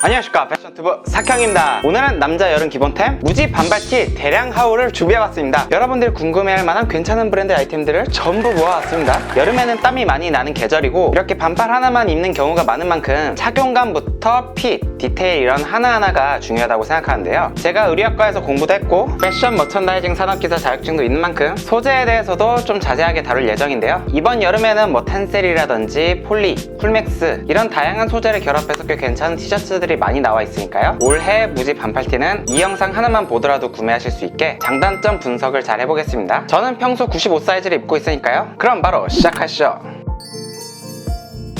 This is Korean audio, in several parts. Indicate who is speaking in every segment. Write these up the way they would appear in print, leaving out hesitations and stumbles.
Speaker 1: 안녕하십니까, 패션튜브 사형입니다. 오늘은 남자 여름 기본템 무지 반발티 대량 하울을 준비해봤습니다. 여러분들이 궁금해할 만한 괜찮은 브랜드 아이템들을 전부 모아왔습니다. 여름에는 땀이 많이 나는 계절이고 이렇게 반팔 하나만 입는 경우가 많은 만큼 착용감부터 핏, 디테일 이런 하나하나가 중요하다고 생각하는데요. 제가 의류학과에서 공부도 했고 패션 머천다이징 산업기사 자격증도 있는 만큼 소재에 대해서도 좀 자세하게 다룰 예정인데요. 이번 여름에는 텐셀이라든지 폴리, 쿨맥스 이런 다양한 소재를 결합해서 꽤 괜찮은 티셔츠들이 많이 나와 있으니까요. 올해 무지 반팔티는 이 영상 하나만 보더라도 구매하실 수 있게 장단점 분석을 잘 해보겠습니다. 저는 평소 95 사이즈를 입고 있으니까요. 그럼 바로 시작하시죠.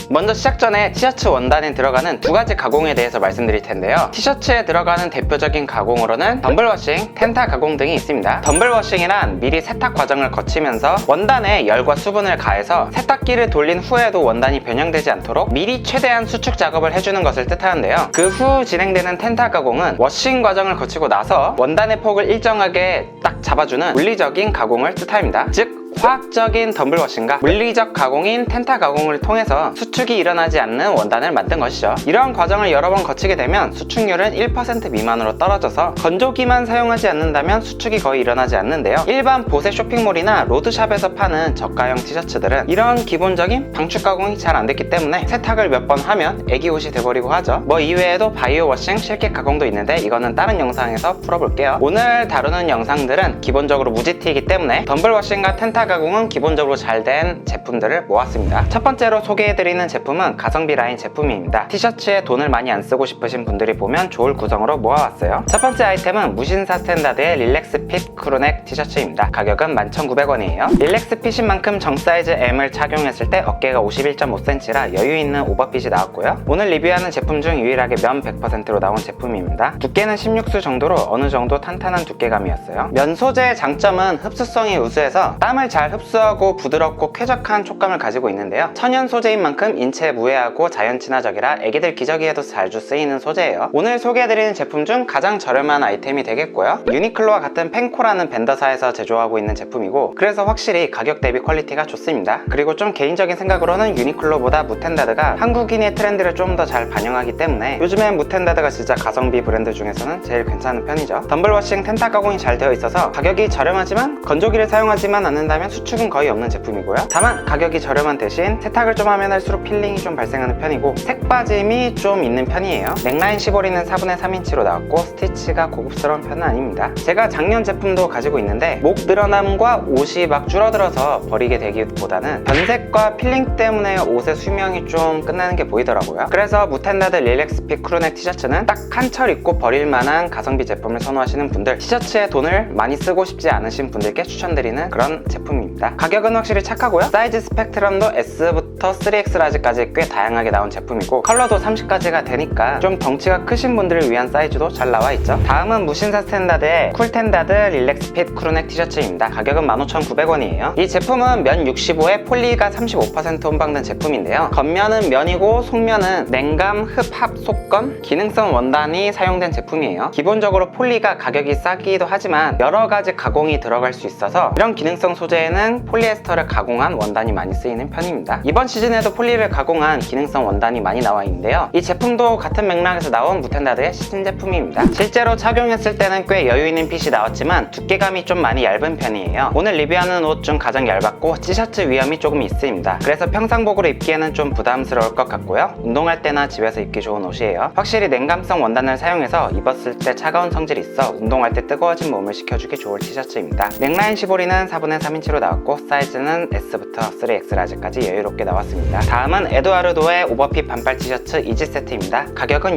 Speaker 1: 먼저 시작 전에 티셔츠 원단에 들어가는 두 가지 가공에 대해서 말씀드릴 텐데요. 티셔츠에 들어가는 대표적인 가공으로는 덤블워싱, 텐타 가공 등이 있습니다. 덤블워싱이란 미리 세탁 과정을 거치면서 원단에 열과 수분을 가해서 세탁기를 돌린 후에도 원단이 변형되지 않도록 미리 최대한 수축 작업을 해주는 것을 뜻하는데요. 그 후 진행되는 텐타 가공은 워싱 과정을 거치고 나서 원단의 폭을 일정하게 딱 잡아주는 물리적인 가공을 뜻합니다. 즉 화학적인 덤블워싱과 물리적 가공인 텐타 가공을 통해서 수축이 일어나지 않는 원단을 만든 것이죠. 이러한 과정을 여러 번 거치게 되면 수축률은 1% 미만으로 떨어져서 건조기만 사용하지 않는다면 수축이 거의 일어나지 않는데요. 일반 보세 쇼핑몰이나 로드샵에서 파는 저가형 티셔츠들은 이런 기본적인 방축 가공이 잘 안 됐기 때문에 세탁을 몇 번 하면 애기옷이 돼버리고 하죠. 이외에도 바이오 워싱, 실켓 가공도 있는데 이거는 다른 영상에서 풀어볼게요. 오늘 다루는 영상들은 기본적으로 무지티이기 때문에 덤블워싱과 텐타 가공은 기본적으로 잘 된 제품들을 모았습니다. 첫 번째로 소개해드리는 제품은 가성비 라인 제품입니다. 티셔츠에 돈을 많이 안 쓰고 싶으신 분들이 보면 좋을 구성으로 모아왔어요. 첫 번째 아이템은 무신사 스탠다드의 릴렉스 핏 크루넥 티셔츠입니다. 가격은 11,900원이에요. 릴렉스 핏인 만큼 정사이즈 M을 착용했을 때 어깨가 51.5cm라 여유있는 오버핏이 나왔고요. 오늘 리뷰하는 제품 중 유일하게 면 100%로 나온 제품입니다. 두께는 16수 정도로 어느 정도 탄탄한 두께감이었어요. 면 소재의 장점은 흡수성이 우수해서 땀을 잘 흡수하고 부드럽고 쾌적한 촉감을 가지고 있는데요. 천연 소재인 만큼 인체에 무해하고 자연 친화적이라 애기들 기저귀에도 자주 쓰이는 소재예요. 오늘 소개해드리는 제품 중 가장 저렴한 아이템이 되겠고요. 유니클로와 같은 펜코라는 벤더사에서 제조하고 있는 제품이고 그래서 확실히 가격 대비 퀄리티가 좋습니다. 그리고 좀 개인적인 생각으로는 유니클로보다 무텐다드가 한국인의 트렌드를 좀 더 잘 반영하기 때문에 요즘엔 무텐다드가 진짜 가성비 브랜드 중에서는 제일 괜찮은 편이죠. 덤블워싱 텐타 가공이 잘 되어 있어서 가격이 저렴하지만 건조기를 사용하지만 않는다면 수축은 거의 없는 제품이고요. 다만 가격이 저렴한 대신 세탁을 좀 하면 할수록 필링이 좀 발생하는 편이고 색빠짐이 좀 있는 편이에요. 넥라인 시보리는 4분의 3인치로 나왔고 스티치가 고급스러운 편은 아닙니다. 제가 작년 제품도 가지고 있는데 목 늘어남과 옷이 막 줄어들어서 버리게 되기보다는 변색과 필링 때문에 옷의 수명이 좀 끝나는 게 보이더라고요. 그래서 무텐다드 릴렉스 핏 크루넥 티셔츠는 딱 한 철 입고 버릴 만한 가성비 제품을 선호하시는 분들, 티셔츠에 돈을 많이 쓰고 싶지 않으신 분들께 추천드리는 그런 제품입니다. 가격은 확실히 착하고요. 사이즈 스펙트럼도 S부터 3X 라지까지 꽤 다양하게 나온 제품이고 컬러도 30가지가 되니까 좀 덩치가 크신 분들을 위한 사이즈도 잘 나와 있죠. 다음은 무신사 스탠다드의 쿨텐다드 릴렉스 핏 크루넥 티셔츠입니다. 가격은 15,900원이에요. 이 제품은 면 65에 폴리가 35% 혼방된 제품인데요. 겉면은 면이고 속면은 냉감, 흡, 합, 속건, 기능성 원단이 사용된 제품이에요. 기본적으로 폴리가 가격이 싸기도 하지만 여러가지 가공이 들어갈 수 있어서 이런 기능성 소재에는 폴리에스터를 가공한 원단이 많이 쓰이는 편입니다. 이번 시즌에도 폴리를 가공한 기능성 원단이 많이 나와 있는데요. 이 제품도 같은 맥락에서 나온 무텐다드의 시즌 제품입니다. 실제로 착용했을 때는 꽤 여유있는 핏이 나왔지만 두께감이 좀 많이 얇은 편이에요. 오늘 리뷰하는 옷 중 가장 얇았고 티셔츠 위험이 조금 있습니다. 그래서 평상복으로 입기에는 좀 부담스러울 것 같고요. 운동할 때나 집에서 입기 좋은 옷이에요. 확실히 냉감성 원단을 사용해서 입었을 때 차가운 성질이 있어 운동할 때 뜨거워진 몸을 식혀주기 좋을 티셔츠입니다. 넥라인 시보리는 4분의 3인치로 나왔고 사이즈는 S부터 3X 라지까지 여유롭게 나왔습니다. 다음은 에드와르도의 오버핏 반팔 티셔츠 이지 세트입니다. 가격은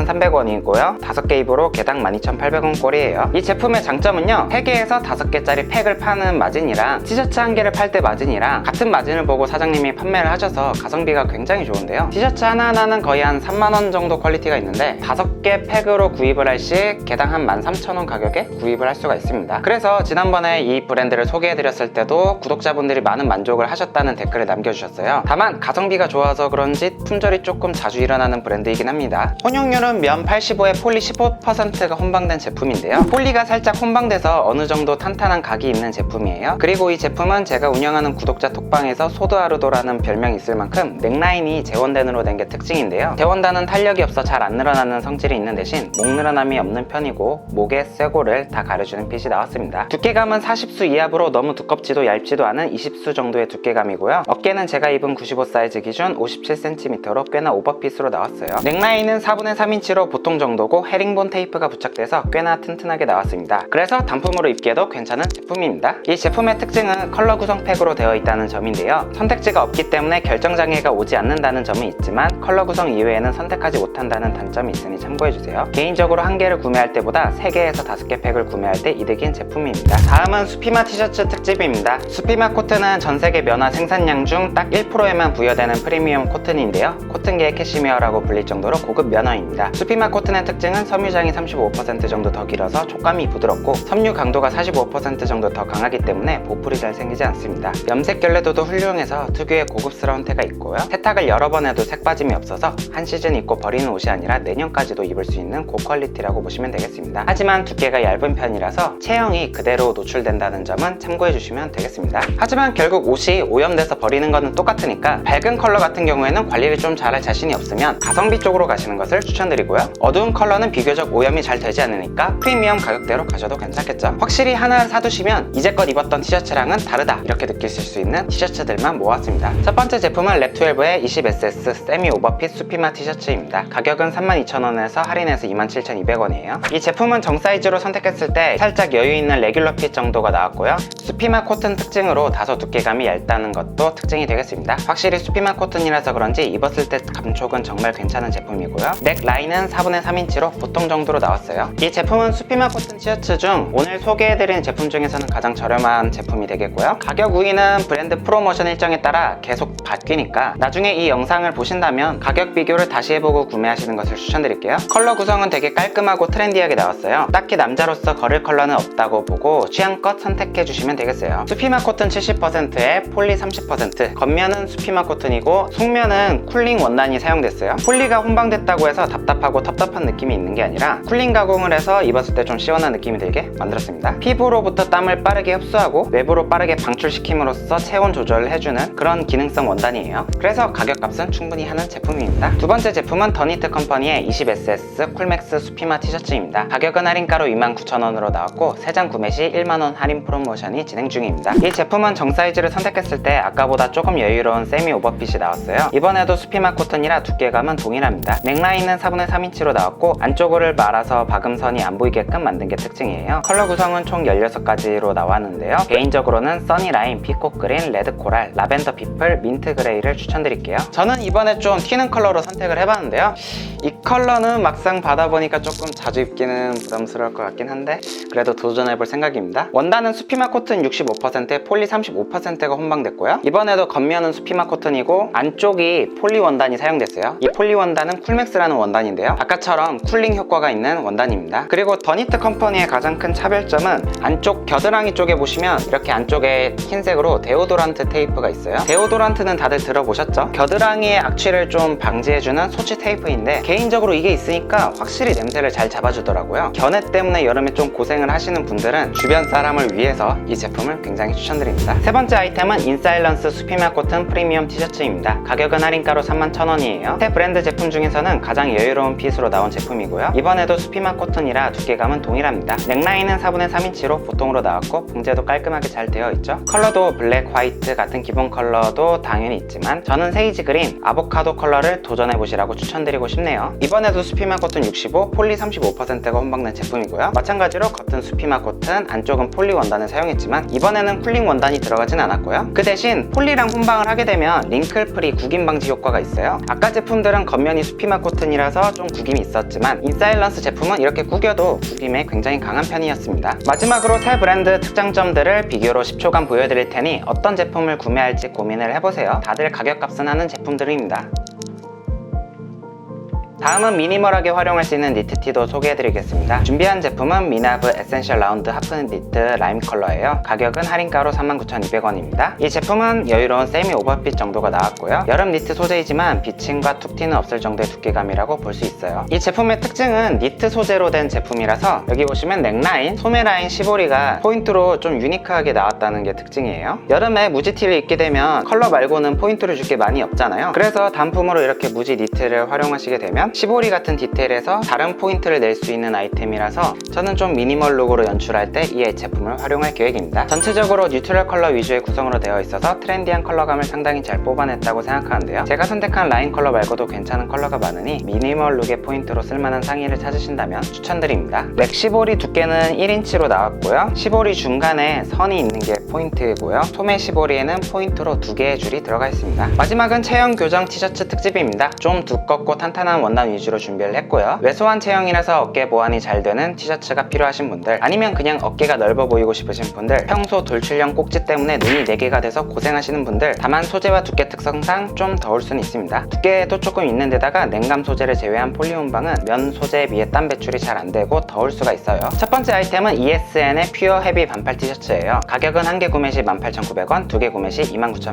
Speaker 1: 64,300원이고요. 5개 입으로 개당 12,800원 꼴이에요. 이 제품의 장점은요, 3개에서 5개짜리 팩을 파는 마진이랑 티셔츠 1개를 팔 때 마진이랑 같은 마진을 보고 사장님이 판매를 하셔서 가성비가 굉장히 좋은데요. 티셔츠 하나하나는 거의 한 3만원 정도 퀄리티가 있는데 5개 팩으로 구입을 할 시 개당 한 13,000원 가격에 구입을 할 수가 있습니다. 그래서 지난번에 이 브랜드를 소개해드렸을 구매하셨을 때도 구독자분들이 많은 만족을 하셨다는 댓글을 남겨주셨어요. 다만 가성비가 좋아서 그런지 품절이 조금 자주 일어나는 브랜드이긴 합니다. 혼용률은 면 85에 폴리 15%가 혼방된 제품인데요. 폴리가 살짝 혼방돼서 어느 정도 탄탄한 각이 있는 제품이에요. 그리고 이 제품은 제가 운영하는 구독자 톡방에서 소드아르도라는 별명이 있을 만큼 넥라인이 재원단으로 된 게 특징인데요. 재원단은 탄력이 없어 잘 안 늘어나는 성질이 있는 대신 목 늘어남이 없는 편이고 목의 쇄골을 다 가려주는 핏이 나왔습니다. 두께감은 40수 이하로 너무 두껍지도 얇지도 않은 20수 정도의 두께감이고요. 어깨는 제가 입은 95 사이즈 기준 57cm로 꽤나 오버핏으로 나왔어요. 넥라인은 4분의 3인치로 보통 정도고 헤링본 테이프가 부착돼서 꽤나 튼튼하게 나왔습니다. 그래서 단품으로 입기에도 괜찮은 제품입니다. 이 제품의 특징은 컬러 구성 팩으로 되어 있다는 점인데요. 선택지가 없기 때문에 결정장애가 오지 않는다는 점은 있지만 컬러 구성 이외에는 선택하지 못한다는 단점이 있으니 참고해주세요. 개인적으로 한 개를 구매할 때보다 3개에서 5개 팩을 구매할 때 이득인 제품입니다. 다음은 수피마 티셔츠 특집입니다. 수피마 코튼은 전세계 면화 생산량 중 딱 1%에만 부여되는 프리미엄 코튼인데요. 코튼계의 캐시미어라고 불릴 정도로 고급 면화입니다. 수피마 코튼의 특징은 섬유장이 35% 정도 더 길어서 촉감이 부드럽고 섬유 강도가 45% 정도 더 강하기 때문에 보풀이 잘 생기지 않습니다. 염색 결례도도 훌륭해서 특유의 고급스러운 태가 있고요. 세탁을 여러 번 해도 색 빠짐이 없어서 한 시즌 입고 버리는 옷이 아니라 내년까지도 입을 수 있는 고퀄리티라고 보시면 되겠습니다. 하지만 두께가 얇은 편이라서 체형이 그대로 노출된다는 점은 참고해 주시면 되겠습니다. 하지만 결국 옷이 오염돼서 버리는 거는 똑같으니까 밝은 컬러 같은 경우에는 관리를 좀 잘할 자신이 없으면 가성비 쪽으로 가시는 것을 추천드리고요. 어두운 컬러는 비교적 오염이 잘 되지 않으니까 프리미엄 가격대로 가셔도 괜찮겠죠. 확실히 하나를 사두시면 이제껏 입었던 티셔츠랑은 다르다 이렇게 느끼실 수 있는 티셔츠들만 모았습니다. 첫 번째 제품은 랩12의 20SS 세미 오버핏 수피마 티셔츠입니다. 가격은 32,000원에서 할인해서 27,200원이에요. 이 제품은 정 사이즈로 선택했을 때 살짝 여유있는 레귤러 핏 정도가 나왔고요. 수피마 코튼 특징으로 다소 두께감이 얇다는 것도 특징이 되겠습니다. 확실히 수피마 코튼이라서 그런지 입었을 때 감촉은 정말 괜찮은 제품이고요. 넥 라인은 4분의 3인치로 보통 정도로 나왔어요. 이 제품은 수피마 코튼 티셔츠 중 오늘 소개해드린 제품 중에서는 가장 저렴한 제품이 되겠고요. 가격 우위는 브랜드 프로모션 일정에 따라 계속 바뀌니까 나중에 이 영상을 보신다면 가격 비교를 다시 해보고 구매하시는 것을 추천드릴게요. 컬러 구성은 되게 깔끔하고 트렌디하게 나왔어요. 딱히 남자로서 거를 컬러는 없다고 보고 취향껏 선택해주시면 되겠어요. 수피마 코튼 70%에 폴리 30%, 겉면은 수피마 코튼이고 속면은 쿨링 원단이 사용됐어요. 폴리가 혼방됐다고 해서 답답하고 텁텁한 느낌이 있는 게 아니라 쿨링 가공을 해서 입었을 때 좀 시원한 느낌이 들게 만들었습니다. 피부로부터 땀을 빠르게 흡수하고 외부로 빠르게 방출시킴으로써 체온 조절을 해주는 그런 기능성 원단이에요. 그래서 가격값은 충분히 하는 제품입니다. 두 번째 제품은 더니트 컴퍼니의 20SS 쿨맥스 수피마 티셔츠입니다. 가격은 할인가로 29,000원으로 나왔고 3장 구매 시 1만원 할인 프로모션이 진행 중입니다. 이 제품은 정 사이즈를 선택했을 때 아까보다 조금 여유로운 세미 오버핏이 나왔어요. 이번에도 수피마 코튼이라 두께감은 동일합니다. 넥라인은 4분의 3인치로 나왔고 안쪽을 말아서 박음선이 안 보이게끔 만든 게 특징이에요. 컬러 구성은 총 16가지로 나왔는데요. 개인적으로는 써니라인, 피콕 그린, 레드 코랄, 라벤더 피플, 민트 그레이를 추천드릴게요. 저는 이번에 좀 튀는 컬러로 선택을 해봤는데요. 이 컬러는 막상 받아보니까 조금 자주 입기는 부담스러울 것 같긴 한데 그래도 도전해볼 생각입니다. 원단은 수피마 코튼 65%에 폴리 35%가 혼방됐고요. 이번에도 겉면은 수피마 코튼이고 안쪽이 폴리 원단이 사용됐어요. 이 폴리 원단은 쿨맥스라는 원단인데요. 아까처럼 쿨링 효과가 있는 원단입니다. 그리고 더니트 컴퍼니의 가장 큰 차별점은 안쪽 겨드랑이 쪽에 보시면 이렇게 안쪽에 흰색으로 데오도란트 테이프가 있어요. 데오도란트는 다들 들어보셨죠? 겨드랑이의 악취를 좀 방지해주는 소치 테이프인데 개인적으로 이게 있으니까 확실히 냄새를 잘 잡아주더라고요. 겨내 때문에 여름에 좀 고생을 하시는 분들은 주변 사람을 위해서 이 제품을 굉장히 추천드립니다. 세 번째 아이템은 인사일런스 수피마 코튼 프리미엄 티셔츠입니다. 가격은 할인가로 31,000원이에요. 새 브랜드 제품 중에서는 가장 여유로운 핏으로 나온 제품이고요. 이번에도 수피마 코튼이라 두께감은 동일합니다. 넥라인은 4분의 3인치로 보통으로 나왔고 봉제도 깔끔하게 잘 되어 있죠. 컬러도 블랙, 화이트 같은 기본 컬러도 당연히 있지만 저는 세이지 그린, 아보카도 컬러를 도전해보시라고 추천드리고 싶네요. 이번에도 수피마 코튼 65, 폴리 35%가 혼방된 제품이고요. 마찬가지로 겉은 수피마 코튼, 안쪽은 폴리 원단을 사용했지만 이번에는 쿨링 원단이 들어가진 않았고요. 그 대신 폴리랑 혼방을 하게 되면 링클 프리 구김 방지 효과가 있어요. 아까 제품들은 겉면이 수피마 코튼이라서 좀 구김이 있었지만 인사일런스 제품은 이렇게 구겨도 구김에 굉장히 강한 편이었습니다. 마지막으로 새 브랜드 특장점들을 비교로 10초간 보여드릴 테니 어떤 제품을 구매할지 고민을 해보세요. 다들 가격값은 하는 제품들입니다. 다음은 미니멀하게 활용할 수 있는 니트티도 소개해드리겠습니다. 준비한 제품은 미나브 에센셜 라운드 하프 니트 라임 컬러예요. 가격은 할인가로 39,200원입니다. 이 제품은 여유로운 세미 오버핏 정도가 나왔고요. 여름 니트 소재이지만 비침과 툭 튀는 없을 정도의 두께감이라고 볼 수 있어요. 이 제품의 특징은 니트 소재로 된 제품이라서 여기 보시면 넥라인, 소매 라인 시보리가 포인트로 좀 유니크하게 나왔다는 게 특징이에요. 여름에 무지티를 입게 되면 컬러 말고는 포인트를 줄 게 많이 없잖아요. 그래서 단품으로 이렇게 무지 니트를 활용하시게 되면 시보리 같은 디테일에서 다른 포인트를 낼 수 있는 아이템이라서 저는 좀 미니멀 룩으로 연출할 때 이 제품을 활용할 계획입니다. 전체적으로 뉴트럴 컬러 위주의 구성으로 되어 있어서 트렌디한 컬러감을 상당히 잘 뽑아냈다고 생각하는데요. 제가 선택한 라인 컬러 말고도 괜찮은 컬러가 많으니 미니멀 룩의 포인트로 쓸만한 상의를 찾으신다면 추천드립니다. 넥 시보리 두께는 1인치로 나왔고요. 시보리 중간에 선이 있는 게 포인트고요. 소매 시보리에는 포인트로 2개의 줄이 들어가 있습니다. 마지막은 체형 교정 티셔츠 특집입니다. 좀 두껍고 탄탄한 원단 위주로 준비를 했고요. 왜소한 체형이라서 어깨 보완이 잘 되는 티셔츠가 필요하신 분들, 아니면 그냥 어깨가 넓어 보이고 싶으신 분들, 평소 돌출형 꼭지 때문에 눈이 4개가 돼서 고생하시는 분들, 다만 소재와 두께 특성상 좀 더울 수는 있습니다. 두께도 조금 있는 데다가 냉감 소재를 제외한 폴리온방은 면 소재에 비해 땀 배출이 잘 안 되고 더울 수가 있어요. 첫 번째 아이템은 ESN의 퓨어 헤비 반팔 티셔츠예요. 가격은 한 개 구매 시 18,900원, 2개 구매 시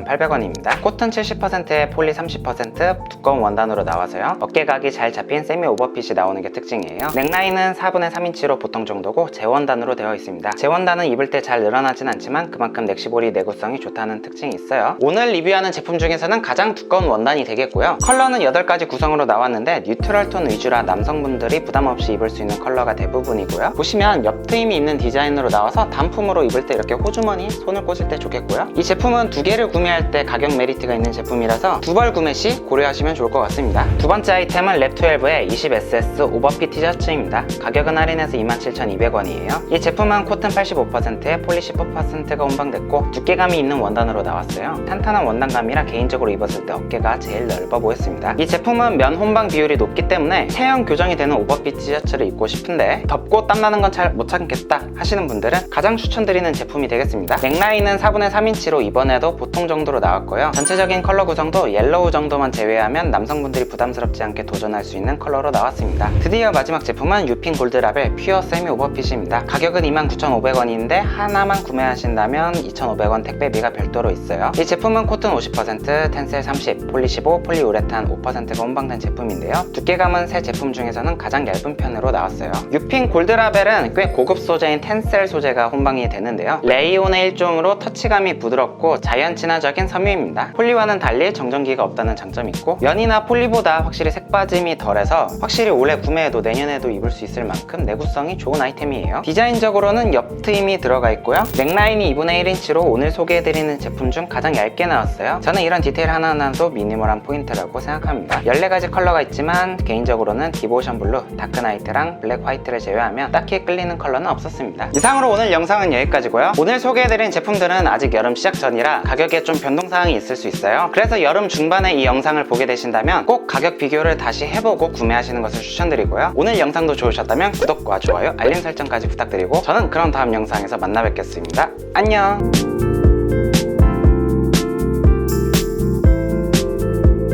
Speaker 1: 29,800원입니다. 코튼 70%에 폴리 30% 두꺼운 원단으로 나와서요. 어깨각이 잘 잡힌 세미 오버핏이 나오는 게 특징이에요. 넥라인은 4분의 3인치로 보통 정도고 재원단으로 되어 있습니다. 재원단은 입을 때 잘 늘어나진 않지만 그만큼 넥시볼이 내구성이 좋다는 특징이 있어요. 오늘 리뷰하는 제품 중에서는 가장 두꺼운 원단이 되겠고요. 컬러는 8가지 구성으로 나왔는데 뉴트럴 톤 위주라 남성분들이 부담없이 입을 수 있는 컬러가 대부분이고요. 보시면 옆트임이 있는 디자인으로 나와서 단품으로 입을 때 이렇게 호주머니, 손을 꽂을 때 좋겠고요. 이 제품은 2개를 구매할 때 가격 메리트가 있는 제품이라서 2벌 구매 시 고려하시면 좋을 것 같습니다. 두 번째 아이템은 랩12의 20SS 오버핏 티셔츠입니다. 가격은 할인해서 27,200원이에요. 이 제품은 코튼 85%에 폴리 15%가 혼방됐고 두께감이 있는 원단으로 나왔어요. 탄탄한 원단감이라 개인적으로 입었을 때 어깨가 제일 넓어 보였습니다. 이 제품은 면 혼방 비율이 높기 때문에 체형 교정이 되는 오버핏 티셔츠를 입고 싶은데 덥고 땀나는 건 잘 못 참겠다 하시는 분들은 가장 추천드리는 제품이 되겠습니다. 넥라인은 4분의 3인치로 이번에도 보통 정도로 나왔고요. 전체적인 컬러 구성도 옐로우 정도만 제외하면 남성분들이 부담스럽지 않게 도전할 수 있는 컬러로 나왔습니다. 드디어 마지막 제품은 유핀 골드라벨 퓨어 세미 오버핏입니다. 가격은 29,500원인데 하나만 구매하신다면 2,500원 택배비가 별도로 있어요. 이 제품은 코튼 50%, 텐셀 30, 폴리 15, 폴리우레탄 5%가 혼방된 제품인데요. 두께감은 새 제품 중에서는 가장 얇은 편으로 나왔어요. 유핀 골드라벨은 꽤 고급 소재인 텐셀 소재가 혼방이 되는데요. 레이온의 일종으로 터치감이 부드럽고 자연 친화적인 섬유입니다. 폴리와는 달리 정전기가 없다는 장점이 있고 면이나 폴리보다 확실히 색빠짐이 덜해서 확실히 올해 구매해도 내년에도 입을 수 있을 만큼 내구성이 좋은 아이템이에요. 디자인적으로는 옆 트임이 들어가 있고요. 넥라인이 2분의 1인치로 오늘 소개해드리는 제품 중 가장 얇게 나왔어요. 저는 이런 디테일 하나하나도 미니멀한 포인트라고 생각합니다. 14가지 컬러가 있지만 개인적으로는 디보션 블루, 다크나이트랑 블랙 화이트를 제외하면 딱히 끌리는 컬러는 없었습니다. 이상으로 오늘 영상은 여기까지고요. 오늘 소개해드린 제품들은 아직 여름 시작 전이라 가격에 좀 변동사항이 있을 수 있어요. 그래서 여름 중반에 이 영상을 보게 되신다면 꼭 가격 비교를 다시 해보고 구매하시는 것을 추천드리고요. 오늘 영상도 좋으셨다면 구독과 좋아요, 알림 설정까지 부탁드리고 저는 그럼 다음 영상에서 만나 뵙겠습니다. 안녕.